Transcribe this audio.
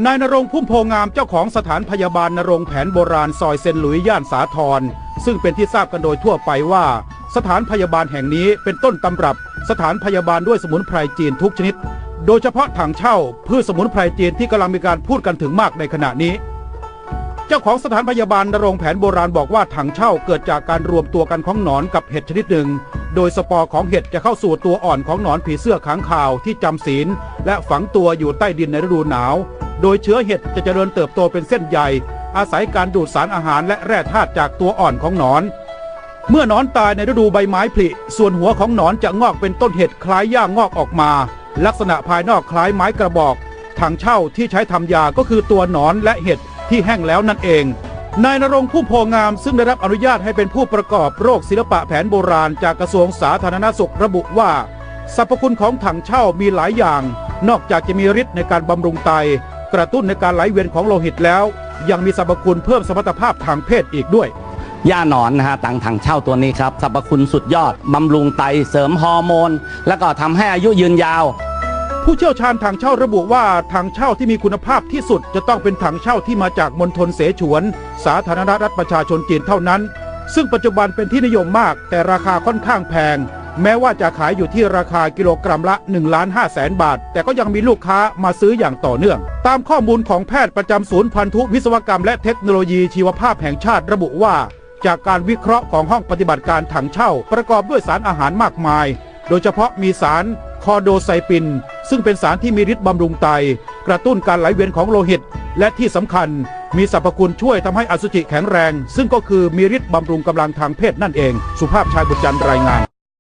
นายณรงค์ พุ่มโพงามเจ้าของสถานพยาบาลณรงค์แผนโบราณซอยเซนหลุยย่านสาทรซึ่งเป็นที่ทราบกันโดยทั่วไปว่าสถานพยาบาลแห่งนี้เป็นต้นตำรับสถานพยาบาลด้วยสมุนไพรจีนทุกชนิดโดยเฉพาะถังเช่าพืชสมุนไพรจีนที่กำลังมีการพูดกันถึงมากในขณะนี้เจ้าของสถานพยาบาลณรงค์แผนโบราณบอกว่าถังเช่าเกิดจากการรวมตัวกันของหนอนกับเห็ดชนิดหนึ่งโดยสปอร์ของเห็ดจะเข้าสู่ตัวอ่อนของหนอนผีเสื้อค้างคาวที่จำศีลและฝังตัวอยู่ใต้ดินในฤดูหนาวโดยเชื้อเห็ดจะเจริญเติบโตเป็นเส้นใยอาศัยการดูดสารอาหารและแร่ธาตุจากตัวอ่อนของหนอนเมื่อหนอนตายในฤดูใบไม้ผลิส่วนหัวของหนอนจะงอกเป็นต้นเห็ดคล้ายหญ้างอกออกมาลักษณะภายนอกคล้ายไม้กระบอกถังเช่าที่ใช้ทำยาก็คือตัวหนอนและเห็ดที่แห้งแล้วนั่นเองนายณรงค์ พุ่มโพงามซึ่งได้รับอนุญาตให้เป็นผู้ประกอบโรคศิลปะแผนโบราณจากกระทรวงสาธารณสุขระบุว่าสรรพคุณของถังเช่ามีหลายอย่างนอกจากจะมีฤทธิ์ในการบำรุงไตกระตุ้นในการไหลเวียนของโลหิตแล้วยังมีสรรพคุณเพิ่มสมรรถภาพทางเพศอีกด้วยย่าหนอนนะฮะถังเช่าตัวนี้ครับสรรพคุณสุดยอดบำรุงไตเสริมฮอร์โมนแล้วก็ทำให้อายุยืนยาวผู้เชี่ยวชาญถังเช่าระบุว่าถังเช่าที่มีคุณภาพที่สุดจะต้องเป็นถังเช่าที่มาจากมณฑลเสฉวนสาธารณรัฐประชาชนจีนเท่านั้นซึ่งปัจจุบันเป็นที่นิยมมากแต่ราคาค่อนข้างแพงแม้ว่าจะขายอยู่ที่ราคากิโลกรัมละ1,500,000 บาทแต่ก็ยังมีลูกค้ามาซื้ออย่างต่อเนื่องตามข้อมูลของแพทย์ประจำศูนย์พันธุวิศวกรรมและเทคโนโลยีชีวภาพแห่งชาติระบุว่าจากการวิเคราะห์ของห้องปฏิบัติการถังเช่าประกอบด้วยสารอาหารมากมายโดยเฉพาะมีสารคอโดไซปินซึ่งเป็นสารที่มีฤทธิ์บำรุงไตกระตุ้นการไหลเวียนของโลหิตและที่สำคัญมีสรรพคุณช่วยทำให้อสุจิแข็งแรงซึ่งก็คือมีฤทธิ์บำรุงกำลังทางเพศนั่นเองสุภาพชายบุตรจันทร์รายงาน